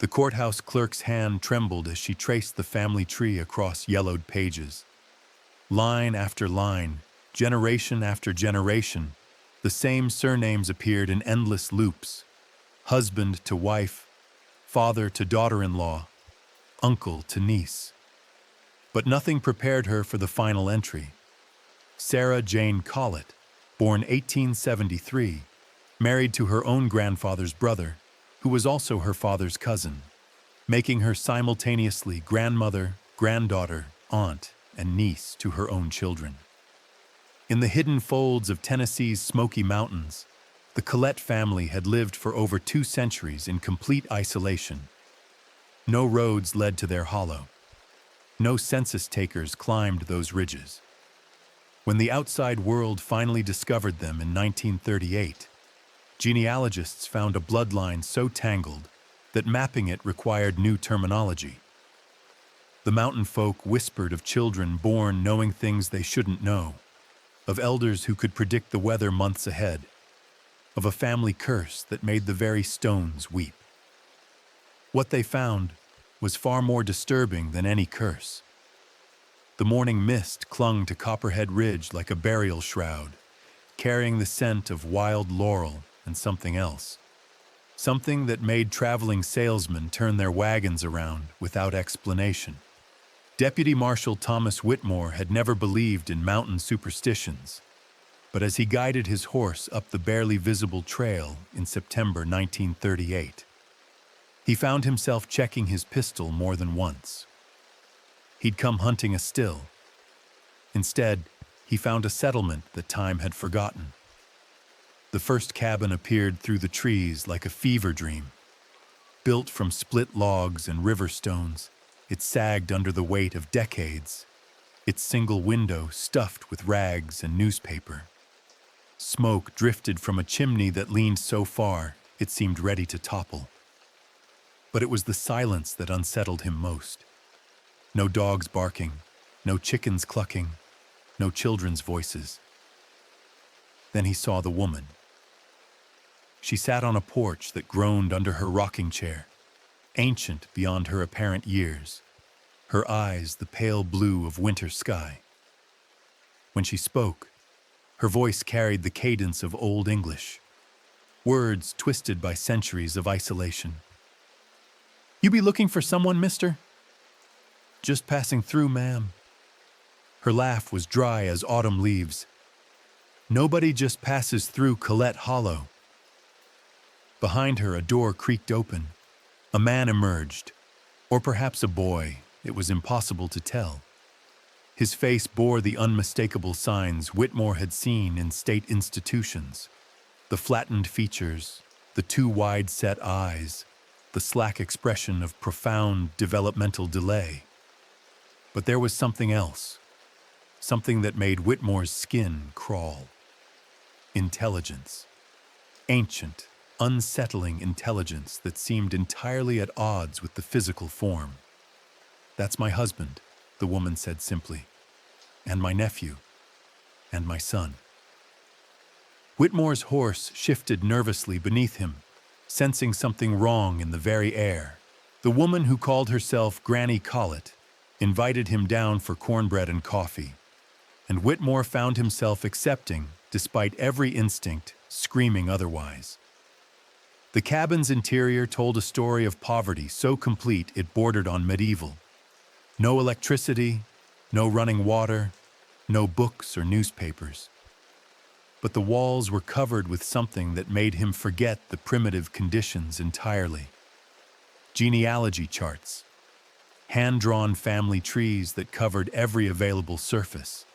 The courthouse clerk's hand trembled as she traced the family tree across yellowed pages. Line after line, generation after generation, the same surnames appeared in endless loops. Husband to wife, father to daughter-in-law, uncle to niece. But nothing prepared her for the final entry. Sarah Jane Collett, born 1873, married to her own grandfather's brother, who was also her father's cousin, making her simultaneously grandmother, granddaughter, aunt, and niece to her own children. In the hidden folds of Tennessee's Smoky Mountains, the Colletts family had lived for over 2 centuries in complete isolation. No roads led to their hollow. No census takers climbed those ridges. When the outside world finally discovered them in 1938, genealogists found a bloodline so tangled that mapping it required new terminology. The mountain folk whispered of children born knowing things they shouldn't know, of elders who could predict the weather months ahead, of a family curse that made the very stones weep. What they found was far more disturbing than any curse. The morning mist clung to Copperhead Ridge like a burial shroud, carrying the scent of wild laurel and something else. Something that made traveling salesmen turn their wagons around without explanation. Deputy Marshal Thomas Whitmore had never believed in mountain superstitions, but as he guided his horse up the barely visible trail in September 1938, he found himself checking his pistol more than once. He'd come hunting a still. Instead, he found a settlement that time had forgotten. The first cabin appeared through the trees like a fever dream. Built from split logs and river stones, it sagged under the weight of decades, its single window stuffed with rags and newspaper. Smoke drifted from a chimney that leaned so far it seemed ready to topple. But it was the silence that unsettled him most. No dogs barking, no chickens clucking, no children's voices. Then he saw the woman. She sat on a porch that groaned under her rocking chair, ancient beyond her apparent years, her eyes the pale blue of winter sky. When she spoke, her voice carried the cadence of Old English, words twisted by centuries of isolation. "You be looking for someone, mister?" "Just passing through, ma'am." Her laugh was dry as autumn leaves. "Nobody just passes through Colletts Hollow." Behind her, a door creaked open. A man emerged, or perhaps a boy, it was impossible to tell. His face bore the unmistakable signs Whitmore had seen in state institutions. The flattened features, the too wide-set eyes, the slack expression of profound developmental delay. But there was something else, something that made Whitmore's skin crawl. Intelligence. Ancient, unsettling intelligence that seemed entirely at odds with the physical form. "That's my husband," the woman said simply, "and my nephew, and my son." Whitmore's horse shifted nervously beneath him, sensing something wrong in the very air. The woman who called herself Granny Collett invited him down for cornbread and coffee, and Whitmore found himself accepting, despite every instinct screaming otherwise. The cabin's interior told a story of poverty so complete it bordered on medieval. No electricity, no running water, no books or newspapers. But the walls were covered with something that made him forget the primitive conditions entirely. Genealogy charts, hand-drawn family trees that covered every available surface,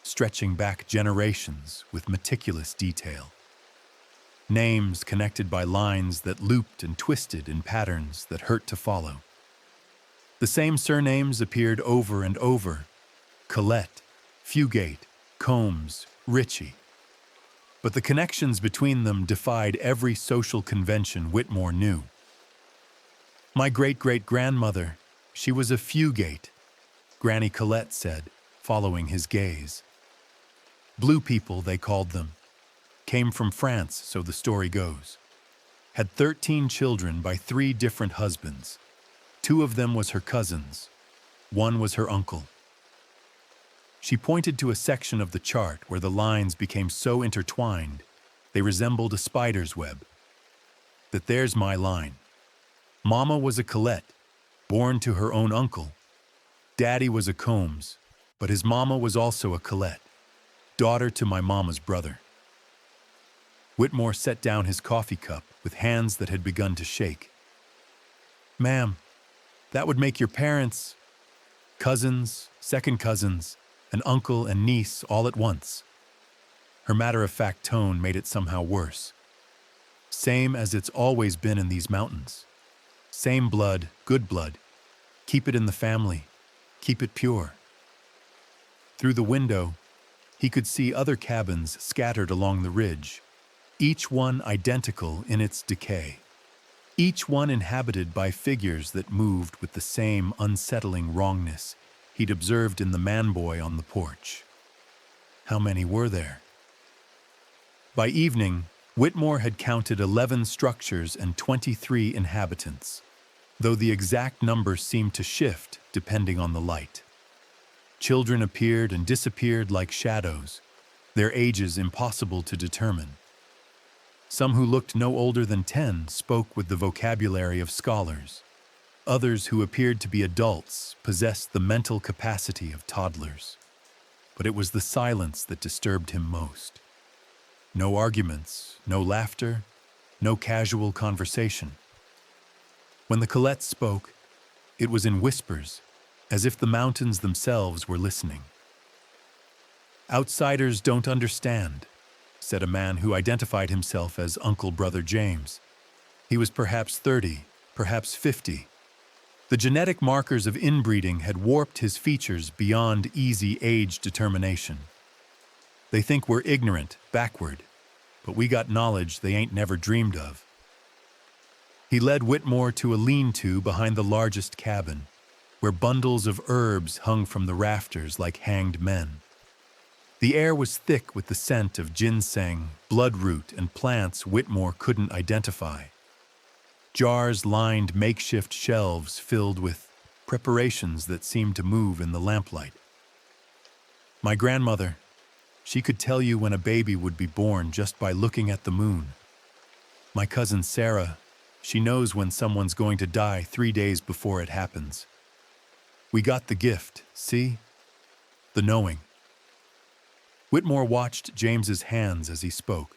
stretching back generations with meticulous detail. Names connected by lines that looped and twisted in patterns that hurt to follow. The same surnames appeared over and over: Colletts, Fugate, Combs, Ritchie. But the connections between them defied every social convention Whitmore knew. "My great-great-grandmother, she was a Fugate," Granny Colletts said, following his gaze. "Blue people, they called them. Came from France, so the story goes. had 13 children by 3 different husbands. 2 of them was her cousins. 1 was her uncle. She pointed to a section of the chart where the lines became so intertwined they resembled a spider's web. That there's my line. Mama was a Collett, born to her own uncle. Daddy was a Combs, but his mama was also a Collett, daughter to my mama's brother. Whitmore set down his coffee cup with hands that had begun to shake. Ma'am, that would make your parents cousins, second cousins, an uncle and niece all at once. Her matter-of-fact tone made it somehow worse. Same as it's always been in these mountains. Same blood, good blood. Keep it in the family. Keep it pure. Through the window, he could see other cabins scattered along the ridge, each one identical in its decay. Each one inhabited by figures that moved with the same unsettling wrongness he'd observed in the man-boy on the porch. How many were there? By evening, Whitmore had counted 11 structures and 23 inhabitants, though the exact number seemed to shift depending on the light. Children appeared and disappeared like shadows, their ages impossible to determine. Some who looked no older than 10 spoke with the vocabulary of scholars. Others who appeared to be adults possessed the mental capacity of toddlers. But it was the silence that disturbed him most. No arguments, no laughter, no casual conversation. When the Colletts spoke, it was in whispers, as if the mountains themselves were listening. "Outsiders don't understand," said a man who identified himself as Uncle Brother James. He was perhaps 30, perhaps 50. The genetic markers of inbreeding had warped his features beyond easy age determination. They think we're ignorant, backward, but we got knowledge they ain't never dreamed of. He led Whitmore to a lean-to behind the largest cabin, where bundles of herbs hung from the rafters like hanged men. The air was thick with the scent of ginseng, bloodroot, and plants Whitmore couldn't identify. Jars lined makeshift shelves filled with preparations that seemed to move in the lamplight. My grandmother, she could tell you when a baby would be born just by looking at the moon. My cousin Sarah, she knows when someone's going to die 3 days before it happens. We got the gift, see? The knowing. Whitmore watched James's hands as he spoke.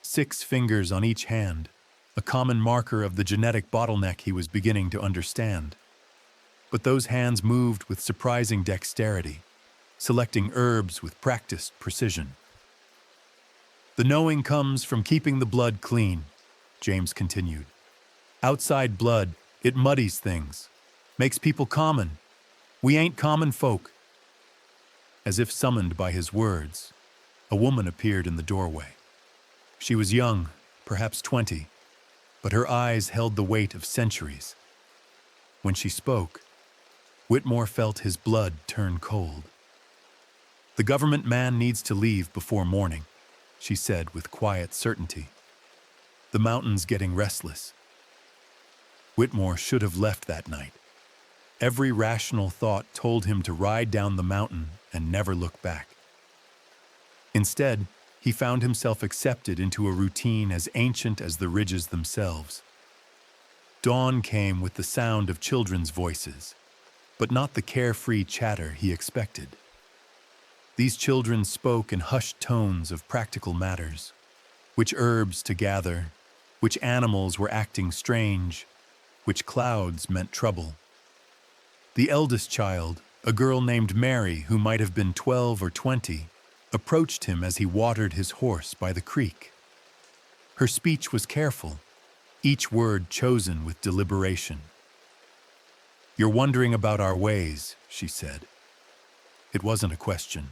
6 fingers on each hand, a common marker of the genetic bottleneck he was beginning to understand. But those hands moved with surprising dexterity, selecting herbs with practiced precision. The knowing comes from keeping the blood clean, James continued. Outside blood, it muddies things, makes people common. We ain't common folk. As if summoned by his words, a woman appeared in the doorway. She was young, perhaps 20, but her eyes held the weight of centuries. When she spoke, Whitmore felt his blood turn cold. The government man needs to leave before morning, she said with quiet certainty. The mountain's getting restless. Whitmore should have left that night. Every rational thought told him to ride down the mountain and never look back. Instead, he found himself accepted into a routine as ancient as the ridges themselves. Dawn came with the sound of children's voices, but not the carefree chatter he expected. These children spoke in hushed tones of practical matters, which herbs to gather, which animals were acting strange, which clouds meant trouble. The eldest child, a girl named Mary who might have been 12 or 20, approached him as he watered his horse by the creek. Her speech was careful, each word chosen with deliberation. "You're wondering about our ways," she said. It wasn't a question.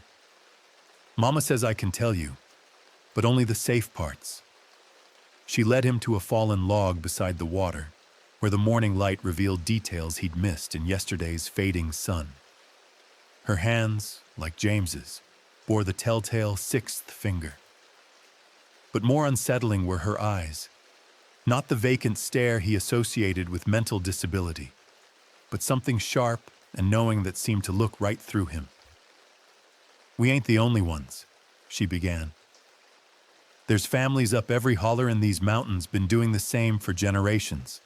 "Mama says I can tell you, but only the safe parts." She led him to a fallen log beside the water, where the morning light revealed details he'd missed in yesterday's fading sun. Her hands, like James's, bore the telltale 6th finger. But more unsettling were her eyes. Not the vacant stare he associated with mental disability, but something sharp and knowing that seemed to look right through him. "We ain't the only ones," she began. "There's families up every holler in these mountains been doing the same for generations.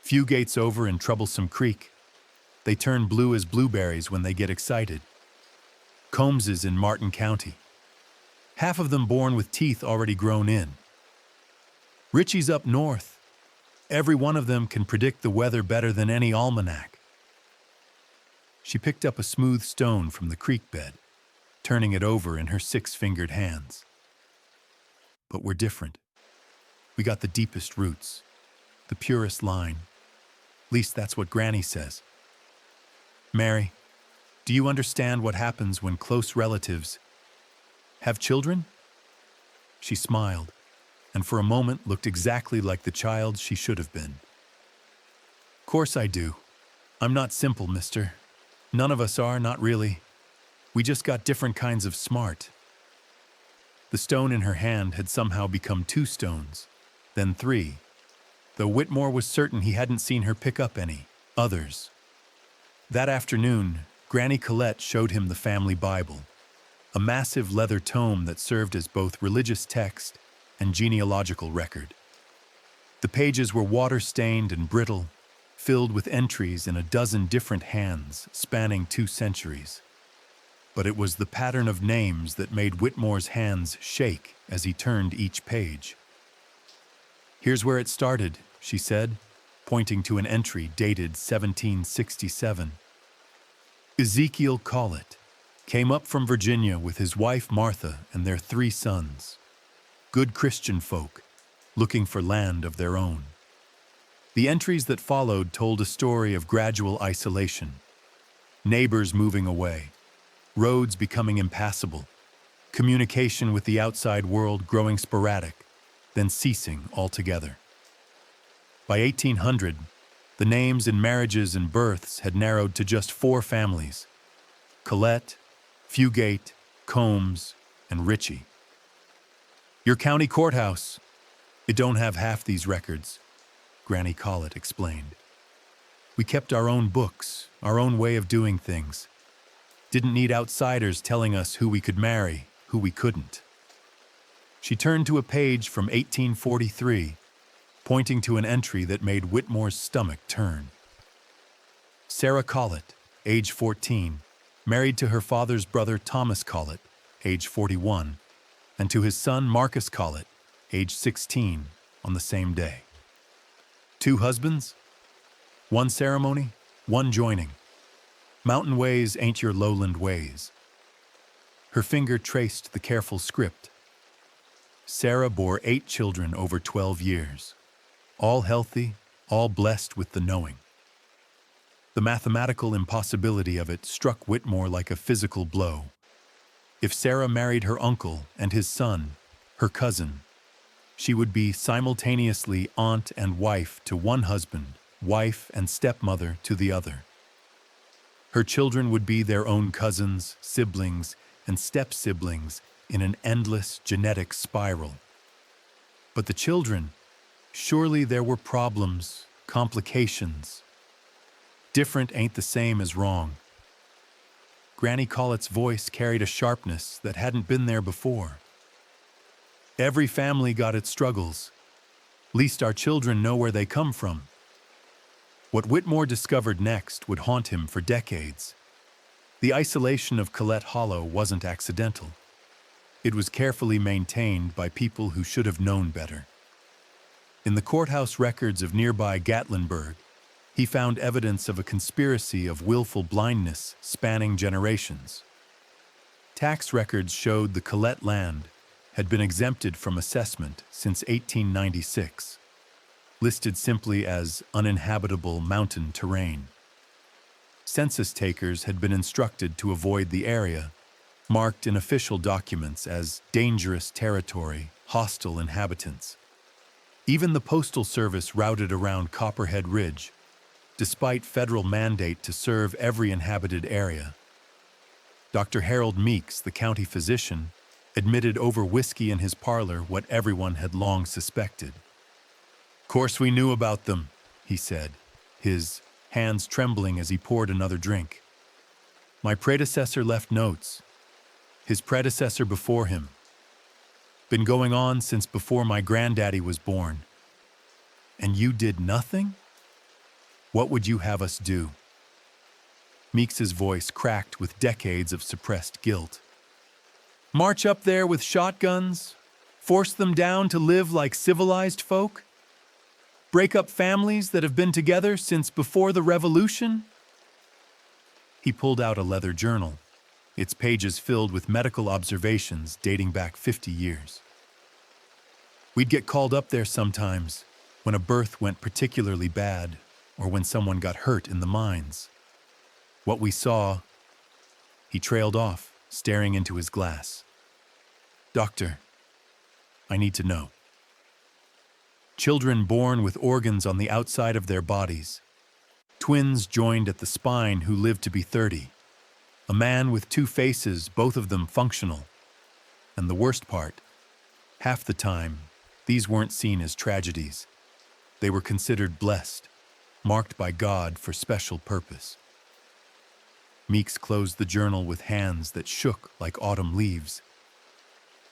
Few gates over in Troublesome Creek. They turn blue as blueberries when they get excited. Combses in Martin County. Half of them born with teeth already grown in. Richie's up north. Every one of them can predict the weather better than any almanac." She picked up a smooth stone from the creek bed, turning it over in her 6-fingered hands. "But we're different. We got the deepest roots, the purest line. Least that's what Granny says. Mary, do you understand what happens when close relatives have children?" She smiled, and for a moment looked exactly like the child she should have been. "Course I do. I'm not simple, mister. None of us are, not really. We just got different kinds of smart." The stone in her hand had somehow become 2 stones, then 3, though Whitmore was certain he hadn't seen her pick up any others. That afternoon, Granny Colette showed him the family Bible, a massive leather tome that served as both religious text and genealogical record. The pages were water-stained and brittle, filled with entries in a dozen different hands spanning 2 centuries. But it was the pattern of names that made Whitmore's hands shake as he turned each page. "Here's where it started," she said, pointing to an entry dated 1767. "Ezekiel Collett came up from Virginia with his wife Martha and their 3 sons. Good Christian folk, looking for land of their own." The entries that followed told a story of gradual isolation. Neighbors moving away, roads becoming impassable, communication with the outside world growing sporadic, then ceasing altogether. By 1800, the names in marriages and births had narrowed to just 4 families: Colette, Fugate, Combs, and Ritchie. "Your county courthouse. It don't have half these records," Granny Collett explained. "We kept our own books, our own way of doing things. Didn't need outsiders telling us who we could marry, who we couldn't." She turned to a page from 1843, pointing to an entry that made Whitmore's stomach turn. "Sarah Collett, age 14, married to her father's brother Thomas Collett, age 41, and to his son Marcus Collett, age 16, on the same day. 2 husbands? 1 ceremony, 1 joining. Mountain ways ain't your lowland ways." Her finger traced the careful script. Sarah bore 8 children over 12 years. All healthy, all blessed with the knowing. The mathematical impossibility of it struck Whitmore like a physical blow. If Sarah married her uncle and his son, her cousin, she would be simultaneously aunt and wife to one husband, wife and stepmother to the other. Her children would be their own cousins, siblings, and step-siblings in an endless genetic spiral. But the children, surely there were problems, complications. Different ain't the same as wrong. Granny Collett's voice carried a sharpness that hadn't been there before. "Every family got its struggles. Least our children know where they come from." What Whitmore discovered next would haunt him for decades. The isolation of Colette Hollow wasn't accidental. It was carefully maintained by people who should have known better. In the courthouse records of nearby Gatlinburg, he found evidence of a conspiracy of willful blindness spanning generations. Tax records showed the Colette land had been exempted from assessment since 1896, listed simply as uninhabitable mountain terrain. Census takers had been instructed to avoid the area, marked in official documents as dangerous territory, hostile inhabitants. Even the Postal Service routed around Copperhead Ridge, despite federal mandate to serve every inhabited area. Dr. Harold Meeks, the county physician, admitted over whiskey in his parlor what everyone had long suspected. Course we knew about them, he said, his hands trembling as he poured another drink. My predecessor left notes. His predecessor before him. Been going on since before my granddaddy was born. And you did nothing? What would you have us do? Meeks's voice cracked with decades of suppressed guilt. March up there with shotguns? Force them down to live like civilized folk? Break up families that have been together since before the revolution? He pulled out a leather journal, its pages filled with medical observations dating back 50 years. We'd get called up there sometimes when a birth went particularly bad or when someone got hurt in the mines. What we saw, he trailed off, staring into his glass. Doctor, I need to know. Children born with organs on the outside of their bodies. Twins joined at the spine who lived to be 30. A man with two faces, both of them functional. And the worst part, half the time, these weren't seen as tragedies. They were considered blessed, marked by God for special purpose. Meeks closed the journal with hands that shook like autumn leaves.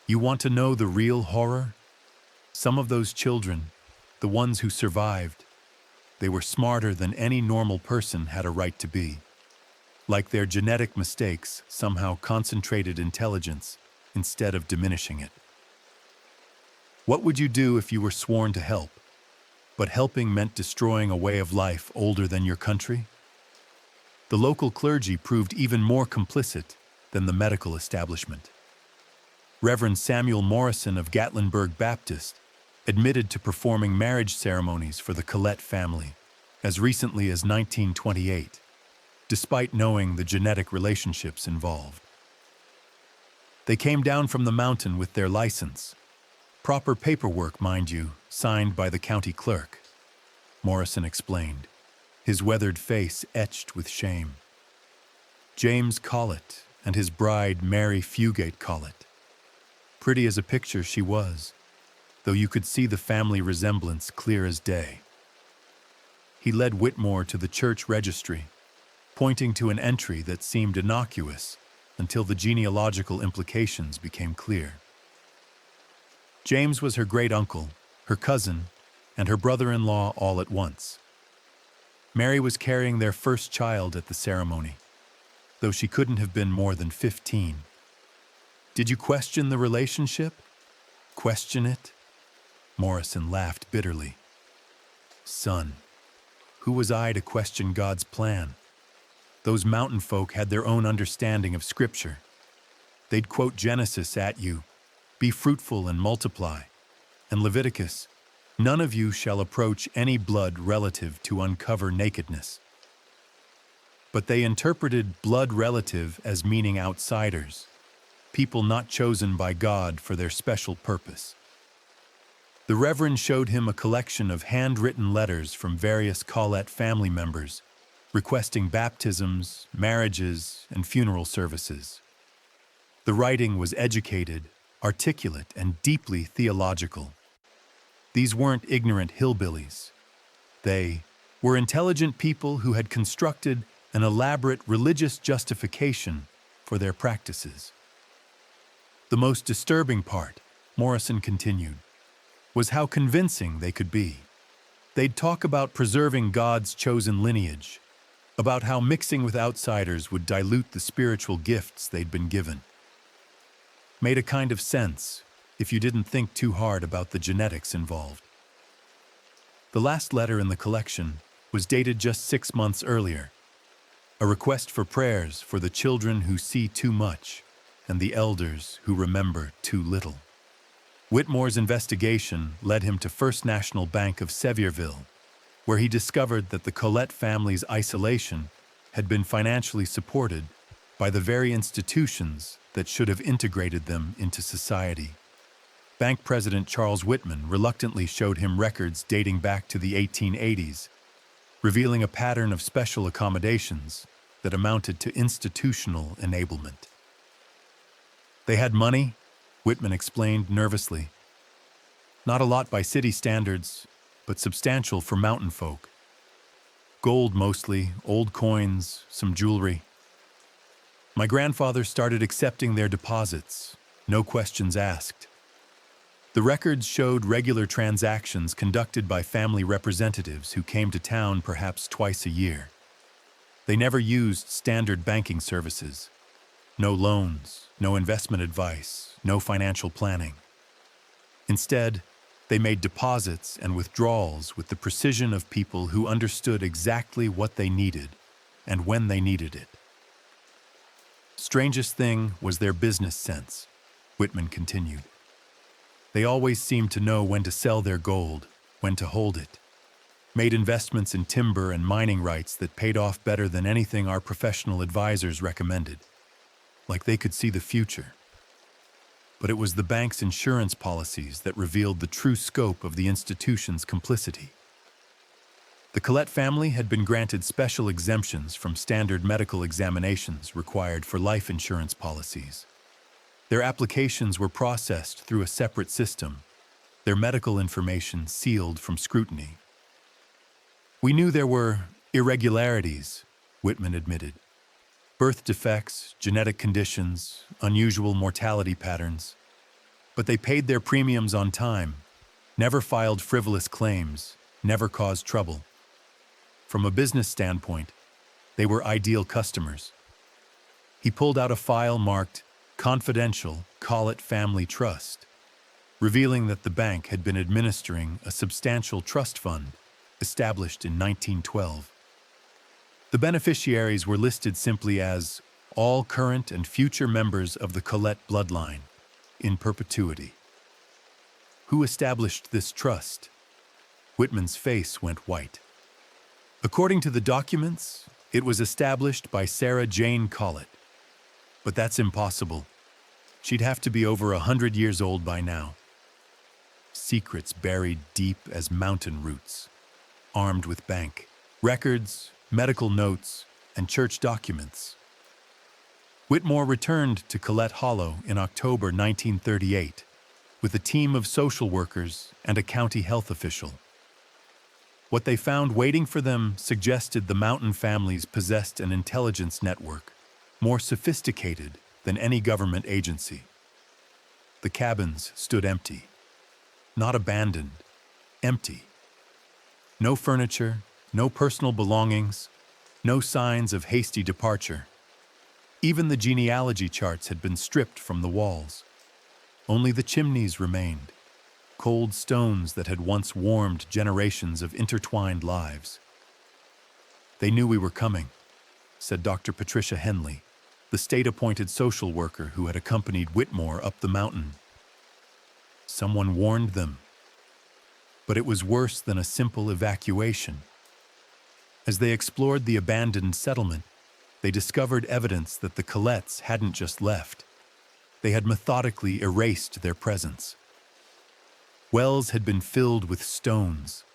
You want to know the real horror? Some of those children, the ones who survived, they were smarter than any normal person had a right to be. Like their genetic mistakes somehow concentrated intelligence instead of diminishing it. What would you do if you were sworn to help, but helping meant destroying a way of life older than your country? The local clergy proved even more complicit than the medical establishment. Reverend Samuel Morrison of Gatlinburg Baptist admitted to performing marriage ceremonies for the Colletts family as recently as 1928, despite knowing the genetic relationships involved. They came down from the mountain with their license. Proper paperwork, mind you, signed by the county clerk, Morrison explained, his weathered face etched with shame. James Collett and his bride Mary Fugate Collett. Pretty as a picture she was, though you could see the family resemblance clear as day. He led Whitmore to the church registry, pointing to an entry that seemed innocuous until the genealogical implications became clear. James was her great-uncle, her cousin, and her brother-in-law all at once. Mary was carrying their first child at the ceremony, though she couldn't have been more than 15. Did you question the relationship? Question it? Morrison laughed bitterly. Son, who was I to question God's plan? Those mountain folk had their own understanding of Scripture. They'd quote Genesis at you, be fruitful and multiply, and Leviticus, none of you shall approach any blood relative to uncover nakedness. But they interpreted blood relative as meaning outsiders, people not chosen by God for their special purpose. The Reverend showed him a collection of handwritten letters from various Colletts family members, requesting baptisms, marriages, and funeral services. The writing was educated, articulate, and deeply theological. These weren't ignorant hillbillies. They were intelligent people who had constructed an elaborate religious justification for their practices. The most disturbing part, Morrison continued, was how convincing they could be. They'd talk about preserving God's chosen lineage, about how mixing with outsiders would dilute the spiritual gifts they'd been given. Made a kind of sense if you didn't think too hard about the genetics involved. The last letter in the collection was dated just 6 months earlier, a request for prayers for the children who see too much and the elders who remember too little. Whitmore's investigation led him to First National Bank of Sevierville, where he discovered that the Colletts family's isolation had been financially supported by the very institutions that should have integrated them into society. Bank President Charles Whitman reluctantly showed him records dating back to the 1880s, revealing a pattern of special accommodations that amounted to institutional enablement. They had money, Whitman explained nervously. Not a lot by city standards, but substantial for mountain folk. Gold mostly, old coins, some jewelry. My grandfather started accepting their deposits, no questions asked. The records showed regular transactions conducted by family representatives who came to town perhaps twice a year. They never used standard banking services. No loans, no investment advice, no financial planning. Instead, they made deposits and withdrawals with the precision of people who understood exactly what they needed and when they needed it. Strangest thing was their business sense, Whitman continued. They always seemed to know when to sell their gold, when to hold it. Made investments in timber and mining rights that paid off better than anything our professional advisors recommended. Like they could see the future. But it was the bank's insurance policies that revealed the true scope of the institution's complicity. The Colletts family had been granted special exemptions from standard medical examinations required for life insurance policies. Their applications were processed through a separate system, their medical information sealed from scrutiny. We knew there were irregularities, Whitman admitted. Birth defects, genetic conditions, unusual mortality patterns. But they paid their premiums on time, never filed frivolous claims, never caused trouble. From a business standpoint, they were ideal customers. He pulled out a file marked Confidential Colletts Family Trust, revealing that the bank had been administering a substantial trust fund established in 1912. The beneficiaries were listed simply as all current and future members of the Colletts bloodline, in perpetuity. Who established this trust? Whitman's face went white. According to the documents, it was established by Sarah Jane Colletts. But that's impossible. She'd have to be over 100 years old by now. Secrets buried deep as mountain roots, armed with bank records, medical notes, and church documents. Whitmore returned to Colletts Hollow in October 1938 with a team of social workers and a county health official. What they found waiting for them suggested the Mountain families possessed an intelligence network more sophisticated than any government agency. The cabins stood empty. Not abandoned, empty. No furniture, no personal belongings, no signs of hasty departure. Even the genealogy charts had been stripped from the walls. Only the chimneys remained, cold stones that had once warmed generations of intertwined lives. They knew we were coming, said Dr. Patricia Henley, the state-appointed social worker who had accompanied Whitmore up the mountain. Someone warned them. But it was worse than a simple evacuation. As they explored the abandoned settlement, they discovered evidence that the Colletts hadn't just left. They had methodically erased their presence. Wells had been filled with stones.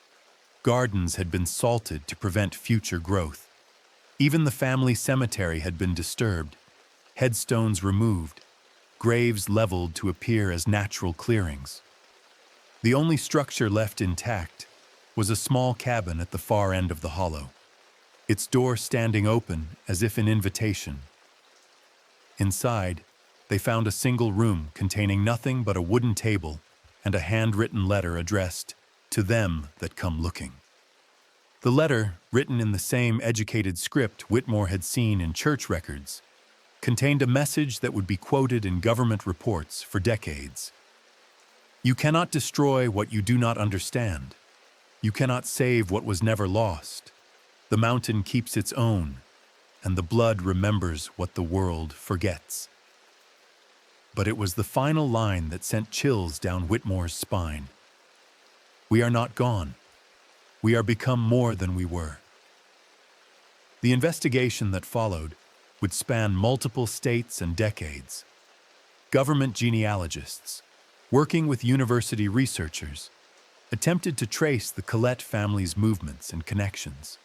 Gardens had been salted to prevent future growth. Even the family cemetery had been disturbed, headstones removed, graves leveled to appear as natural clearings. The only structure left intact was a small cabin at the far end of the hollow, its door standing open as if in invitation. Inside, they found a single room containing nothing but a wooden table and a handwritten letter addressed to them that come looking. The letter, written in the same educated script Whitmore had seen in church records, contained a message that would be quoted in government reports for decades. You cannot destroy what you do not understand. You cannot save what was never lost. The mountain keeps its own, and the blood remembers what the world forgets. But it was the final line that sent chills down Whitmore's spine. We are not gone. We are become more than we were. The investigation that followed would span multiple states and decades. Government genealogists, working with university researchers, attempted to trace the Colletts family's movements and connections.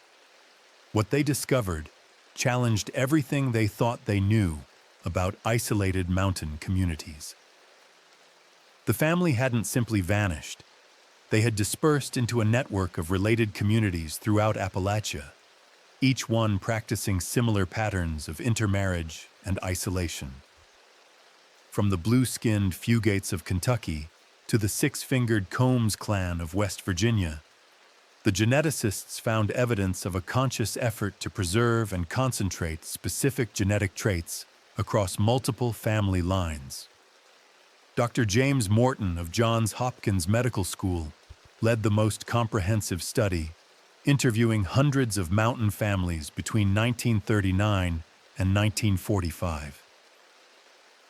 What they discovered challenged everything they thought they knew about isolated mountain communities. The family hadn't simply vanished. They had dispersed into a network of related communities throughout Appalachia, each one practicing similar patterns of intermarriage and isolation. From the blue-skinned Fugates of Kentucky to the six-fingered Combs clan of West Virginia, the geneticists found evidence of a conscious effort to preserve and concentrate specific genetic traits across multiple family lines. Dr. James Morton of Johns Hopkins Medical School led the most comprehensive study, interviewing hundreds of mountain families between 1939 and 1945.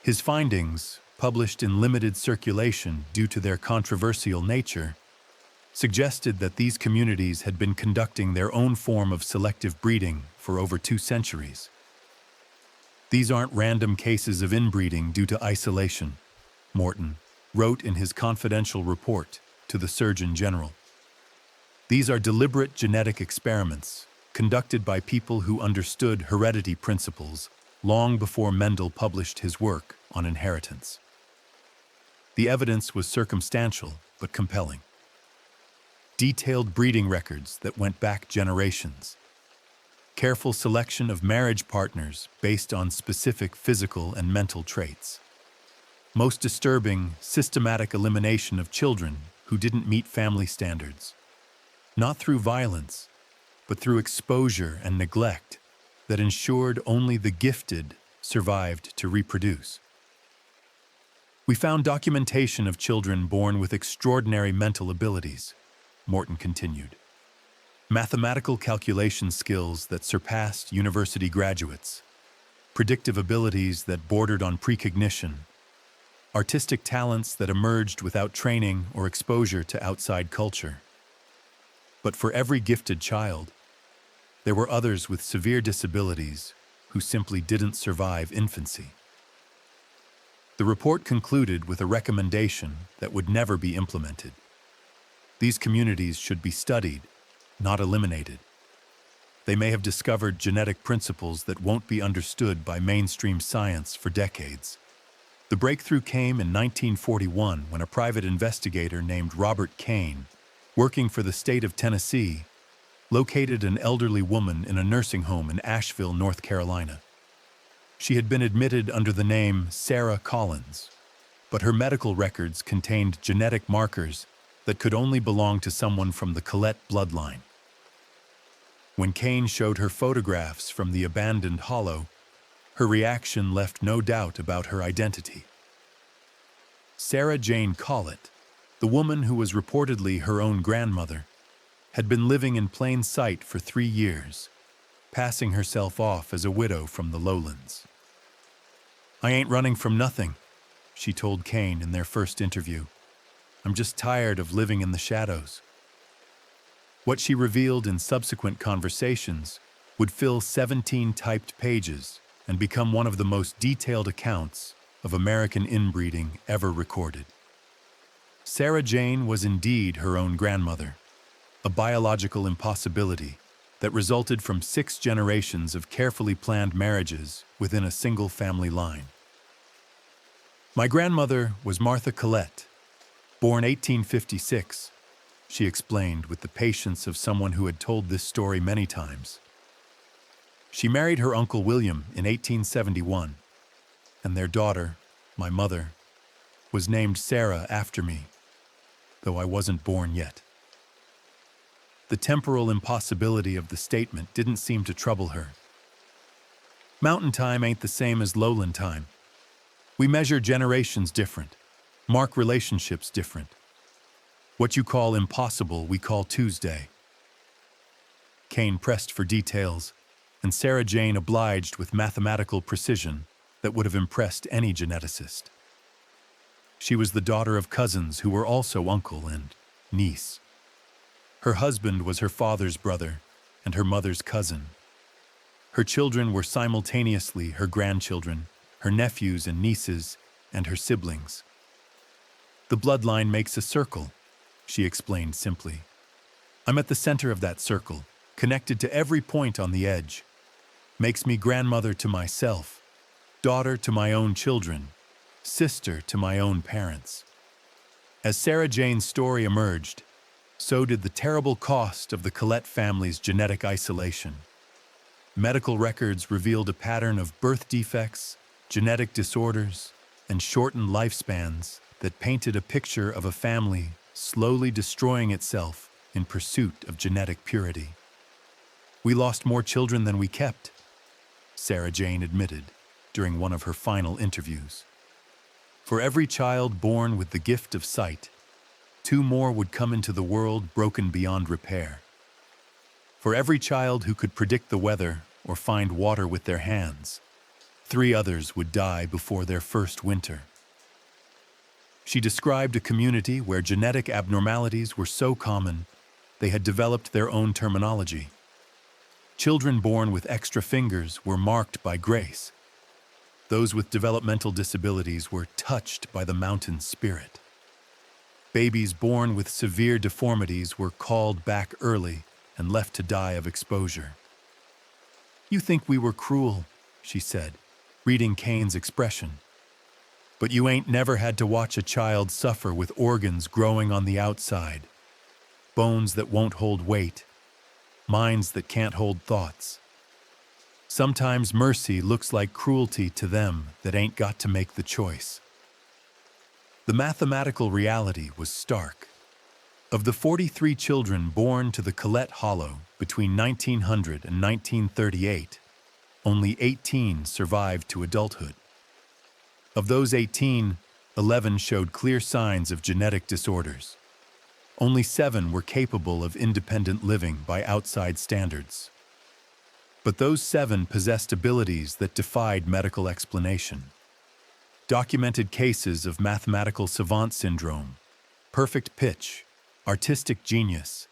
His findings, published in limited circulation due to their controversial nature, suggested that these communities had been conducting their own form of selective breeding for over 2 centuries. These aren't random cases of inbreeding due to isolation, Morton wrote in his confidential report to the Surgeon General. These are deliberate genetic experiments conducted by people who understood heredity principles long before Mendel published his work on inheritance. The evidence was circumstantial but compelling. Detailed breeding records that went back generations. Careful selection of marriage partners based on specific physical and mental traits. Most disturbing, systematic elimination of children who didn't meet family standards. Not through violence, but through exposure and neglect that ensured only the gifted survived to reproduce. We found documentation of children born with extraordinary mental abilities, Morton continued. Mathematical calculation skills that surpassed university graduates, predictive abilities that bordered on precognition, artistic talents that emerged without training or exposure to outside culture. But for every gifted child, there were others with severe disabilities who simply didn't survive infancy. The report concluded with a recommendation that would never be implemented. These communities should be studied, not eliminated. They may have discovered genetic principles that won't be understood by mainstream science for decades. The breakthrough came in 1941 when a private investigator named Robert Kane, working for the state of Tennessee, located an elderly woman in a nursing home in Asheville, North Carolina. She had been admitted under the name Sarah Collins, but her medical records contained genetic markers that could only belong to someone from the Colletts bloodline. When Kane showed her photographs from the abandoned hollow, her reaction left no doubt about her identity. Sarah Jane Collett, the woman who was reportedly her own grandmother, had been living in plain sight for 3 years, passing herself off as a widow from the lowlands. "I ain't running from nothing," she told Kane in their first interview. "I'm just tired of living in the shadows." What she revealed in subsequent conversations would fill 17 typed pages and become one of the most detailed accounts of American inbreeding ever recorded. Sarah Jane was indeed her own grandmother, a biological impossibility that resulted from 6 generations of carefully planned marriages within a single family line. "My grandmother was Martha Colletts, born 1856, she explained with the patience of someone who had told this story many times. She married her Uncle William in 1871, and their daughter, my mother, was named Sarah after me, though I wasn't born yet." The temporal impossibility of the statement didn't seem to trouble her. "Mountain time ain't the same as lowland time. We measure generations different, mark relationships different. What you call impossible, we call Tuesday." Kane pressed for details, and Sarah Jane obliged with mathematical precision that would have impressed any geneticist. She was the daughter of cousins who were also uncle and niece. Her husband was her father's brother and her mother's cousin. Her children were simultaneously her grandchildren, her nephews and nieces, and her siblings. "The bloodline makes a circle," she explained simply. "I'm at the center of that circle, connected to every point on the edge. Makes me grandmother to myself, daughter to my own children, sister to my own parents. As Sarah Jane's story emerged, so did the terrible cost of the Colletts family's genetic isolation. Medical records revealed a pattern of birth defects, genetic disorders, and shortened lifespans that painted a picture of a family slowly destroying itself in pursuit of genetic purity. "We lost more children than we kept," Sarah Jane admitted during one of her final interviews. "For every child born with the gift of sight, 2 more would come into the world broken beyond repair. For every child who could predict the weather or find water with their hands, 3 others would die before their first winter." She described a community where genetic abnormalities were so common, they had developed their own terminology. Children born with extra fingers were marked by grace. Those with developmental disabilities were touched by the mountain spirit. Babies born with severe deformities were called back early and left to die of exposure. "You think we were cruel," she said, reading Kane's expression. "But you ain't never had to watch a child suffer with organs growing on the outside, bones that won't hold weight, minds that can't hold thoughts. Sometimes mercy looks like cruelty to them that ain't got to make the choice." The mathematical reality was stark. Of the 43 children born to the Colletts Hollow between 1900 and 1938, only 18 survived to adulthood. Of those 18, 11 showed clear signs of genetic disorders. Only 7 were capable of independent living by outside standards. But those 7 possessed abilities that defied medical explanation. Documented cases of mathematical savant syndrome, perfect pitch, artistic genius,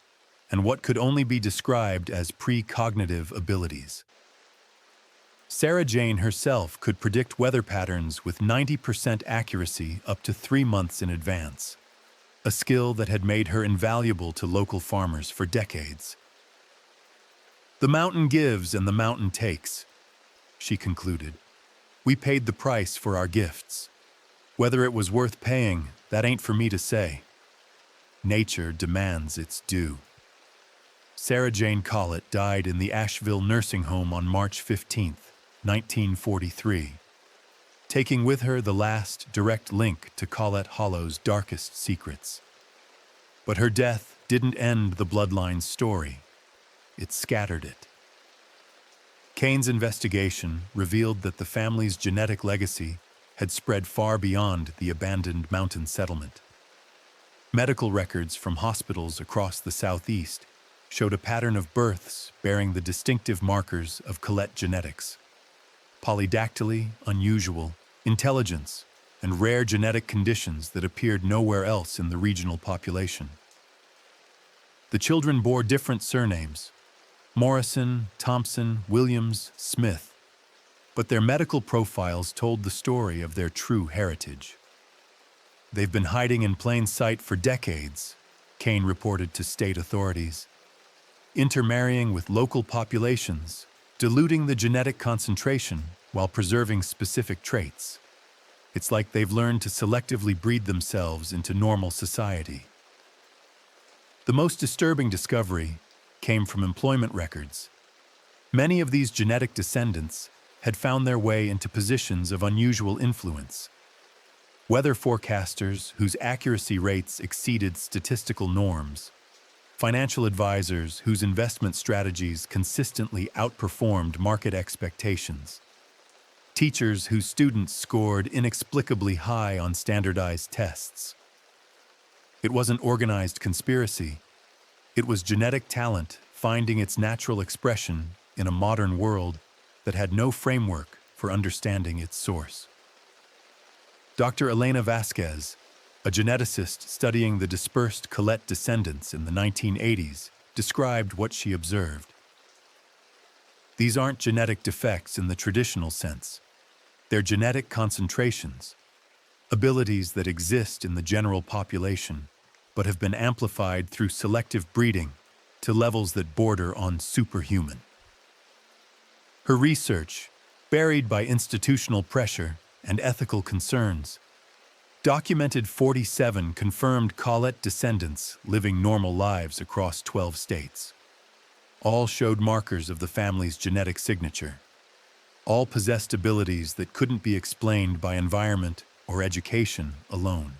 and what could only be described as precognitive abilities. Sarah Jane herself could predict weather patterns with 90% accuracy up to 3 months in advance, a skill that had made her invaluable to local farmers for decades. "The mountain gives and the mountain takes," she concluded. "We paid the price for our gifts. Whether it was worth paying, that ain't for me to say. Nature demands its due." Sarah Jane Colletts died in the Asheville nursing home on March 15, 1943, taking with her the last direct link to Colletts Hollow's darkest secrets. But her death didn't end the Bloodline story. It scattered it. Kane's investigation revealed that the family's genetic legacy had spread far beyond the abandoned mountain settlement. Medical records from hospitals across the southeast showed a pattern of births bearing the distinctive markers of Colletts genetics: polydactyly, unusual, intelligence, and rare genetic conditions that appeared nowhere else in the regional population. The children bore different surnames: Morrison, Thompson, Williams, Smith, but their medical profiles told the story of their true heritage. "They've been hiding in plain sight for decades," Kane reported to state authorities, "intermarrying with local populations, diluting the genetic concentration while preserving specific traits. It's like they've learned to selectively breed themselves into normal society." The most disturbing discovery came from employment records. Many of these genetic descendants had found their way into positions of unusual influence. Weather forecasters whose accuracy rates exceeded statistical norms, financial advisors whose investment strategies consistently outperformed market expectations, teachers whose students scored inexplicably high on standardized tests. It wasn't organized conspiracy. It was genetic talent finding its natural expression in a modern world that had no framework for understanding its source. Dr. Elena Vasquez, a geneticist studying the dispersed Colletts descendants in the 1980s, described what she observed. "These aren't genetic defects in the traditional sense. They're genetic concentrations, abilities that exist in the general population, but have been amplified through selective breeding to levels that border on superhuman." Her research, buried by institutional pressure and ethical concerns, Documented 47 confirmed Colletts descendants living normal lives across 12 states. All showed markers of the family's genetic signature. All possessed abilities that couldn't be explained by environment or education alone.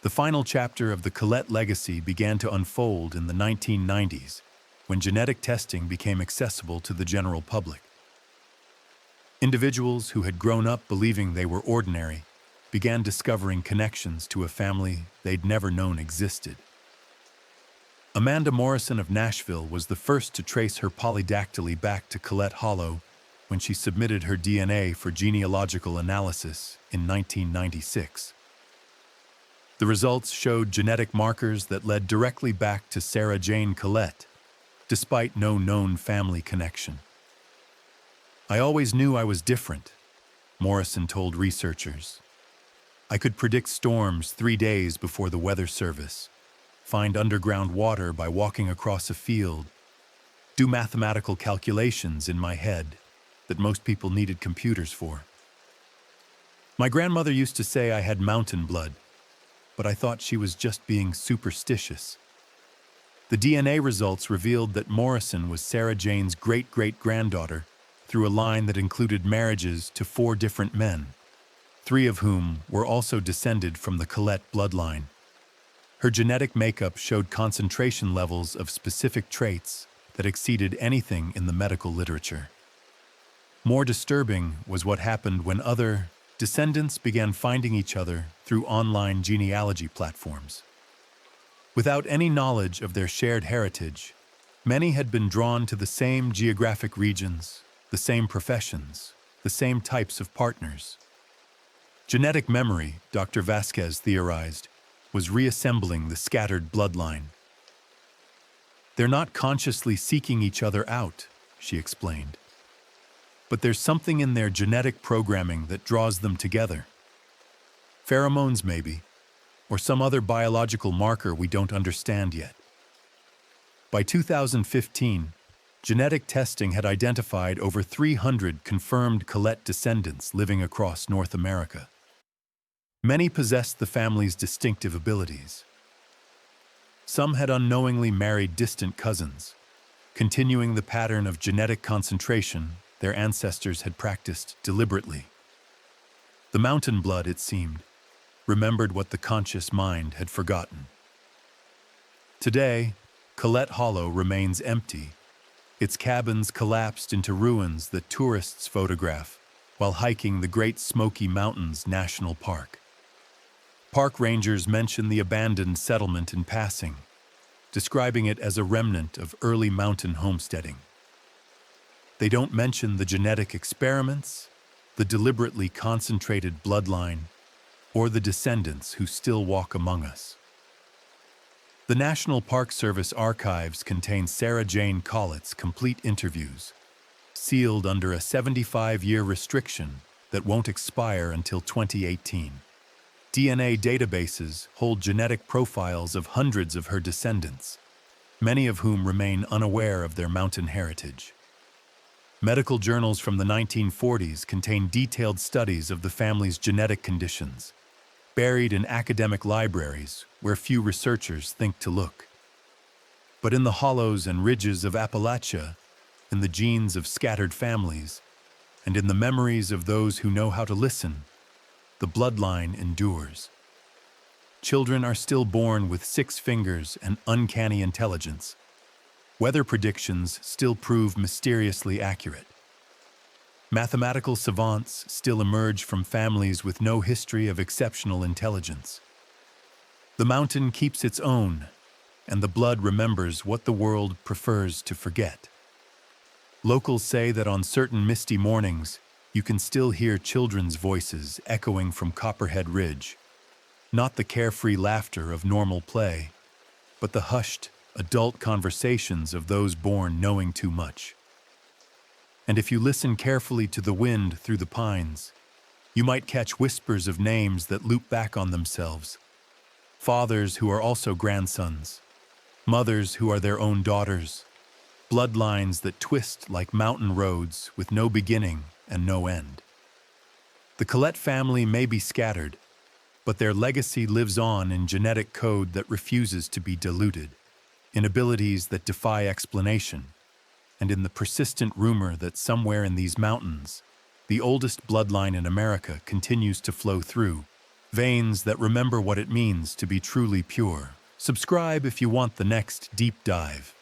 The final chapter of the Colletts legacy began to unfold in the 1990s, when genetic testing became accessible to the general public. Individuals who had grown up believing they were ordinary began discovering connections to a family they'd never known existed. Amanda Morrison of Nashville was the first to trace her polydactyly back to Colletts Hollow when she submitted her DNA for genealogical analysis in 1996. The results showed genetic markers that led directly back to Sarah Jane Colletts, despite no known family connection. "I always knew I was different," Morrison told researchers. "I could predict storms 3 days before the weather service, find underground water by walking across a field, do mathematical calculations in my head that most people needed computers for. My grandmother used to say I had mountain blood, but I thought she was just being superstitious." The DNA results revealed that Morrison was Sarah Jane's great-great-granddaughter through a line that included marriages to 4 different men, 3 of whom were also descended from the Colletts bloodline. Her genetic makeup showed concentration levels of specific traits that exceeded anything in the medical literature. More disturbing was what happened when other descendants began finding each other through online genealogy platforms. Without any knowledge of their shared heritage, many had been drawn to the same geographic regions, the same professions, the same types of partners. Genetic memory, Dr. Vasquez theorized, was reassembling the scattered bloodline. "They're not consciously seeking each other out," she explained. "But there's something in their genetic programming that draws them together. Pheromones, maybe, or some other biological marker we don't understand yet." By 2015, genetic testing had identified over 300 confirmed Colletts descendants living across North America. Many possessed the family's distinctive abilities. Some had unknowingly married distant cousins, continuing the pattern of genetic concentration their ancestors had practiced deliberately. The mountain blood, it seemed, remembered what the conscious mind had forgotten. Today, Colletts Hollow remains empty, its cabins collapsed into ruins that tourists photograph while hiking the Great Smoky Mountains National Park. Park rangers mention the abandoned settlement in passing, describing it as a remnant of early mountain homesteading. They don't mention the genetic experiments, the deliberately concentrated bloodline, or the descendants who still walk among us. The National Park Service archives contain Sarah Jane Colletts' complete interviews, sealed under a 75-year restriction that won't expire until 2018. DNA databases hold genetic profiles of hundreds of her descendants, many of whom remain unaware of their mountain heritage. Medical journals from the 1940s contain detailed studies of the family's genetic conditions, buried in academic libraries where few researchers think to look. But in the hollows and ridges of Appalachia, in the genes of scattered families, and in the memories of those who know how to listen, the bloodline endures. Children are still born with 6 fingers and uncanny intelligence. Weather predictions still prove mysteriously accurate. Mathematical savants still emerge from families with no history of exceptional intelligence. The mountain keeps its own, and the blood remembers what the world prefers to forget. Locals say that on certain misty mornings, you can still hear children's voices echoing from Copperhead Ridge, not the carefree laughter of normal play, but the hushed, adult conversations of those born knowing too much. And if you listen carefully to the wind through the pines, you might catch whispers of names that loop back on themselves. Fathers who are also grandsons, mothers who are their own daughters, bloodlines that twist like mountain roads with no beginning and no end. The Colletts family may be scattered, But their legacy lives on in genetic code that refuses to be diluted, in abilities that defy explanation, and in the persistent rumor that somewhere in these mountains, the oldest bloodline in America continues to flow through, veins that remember what it means to be truly pure. Subscribe if you want the next deep dive.